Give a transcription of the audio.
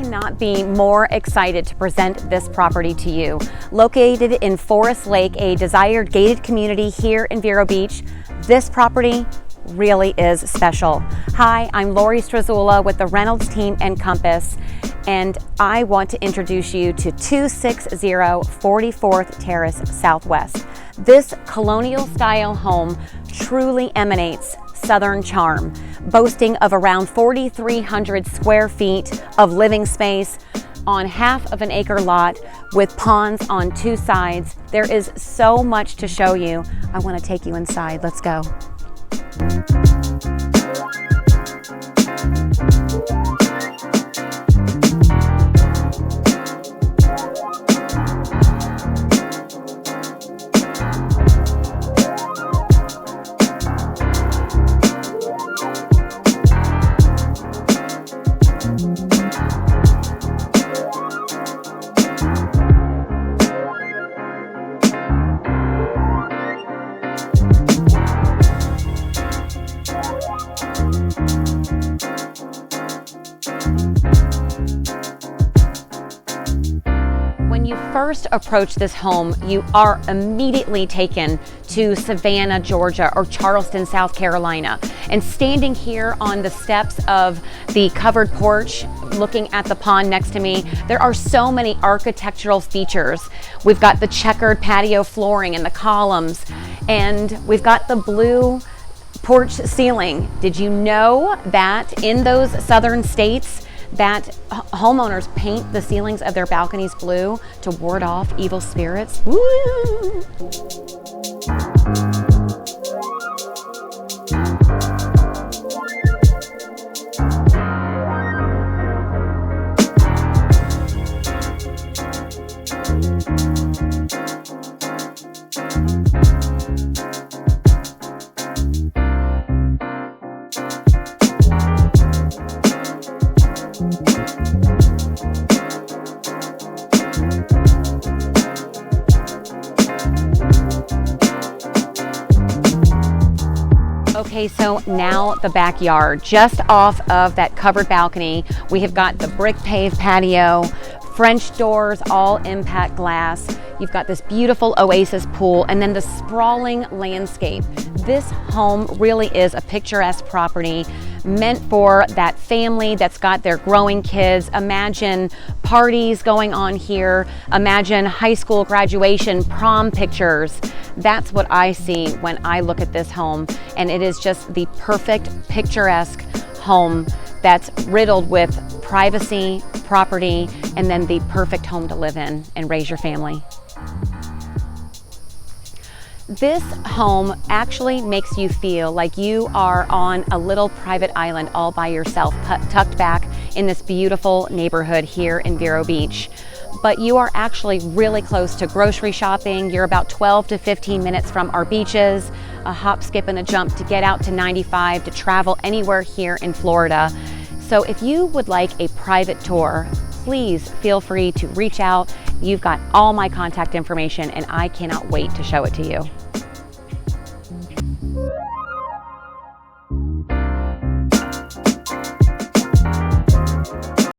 cannot be more excited to present this property to you. Located in Forest Lake, a desired gated community here in Vero Beach, this property really is special. Hi, I'm Lori Strazula with the Reynolds team and Compass, and I want to introduce you to 260 44th Terrace Southwest. This colonial style home truly emanates Southern charm, boasting of around 4,300 square feet of living space on half of an acre lot with ponds on two sides. There is so much to show you. I want to take you inside. Let's go. When you first approach this home, you are immediately taken to Savannah, Georgia, or Charleston, South Carolina. And standing here on the steps of the covered porch, looking at the pond next to me, there are so many architectural features. We've got the checkered patio flooring and the columns, and we've got the blue porch ceiling. Did you know that in those southern states that homeowners paint the ceilings of their balconies blue to ward off evil spirits? Woo! Okay, so now the backyard. Just off of that covered balcony, we have got the brick paved patio, French doors, all impact glass. You've got this beautiful oasis pool, and then the sprawling landscape. This home really is a picturesque property meant for that family that's got their growing kids. Imagine parties going on here. Imagine high school graduation, prom pictures. That's what I see when I look at this home, and it is just the perfect picturesque home that's riddled with privacy, property, and then the perfect home to live in and raise your family. This home actually makes you feel like you are on a little private island all by yourself, tucked back in this beautiful neighborhood here in Vero Beach. But you are actually really close to grocery shopping. You're about 12 to 15 minutes from our beaches, a hop, skip, and a jump to get out to 95 to travel anywhere here in Florida. So if you would like a private tour, please feel free to reach out. You've got all my contact information, and I cannot wait to show it to you.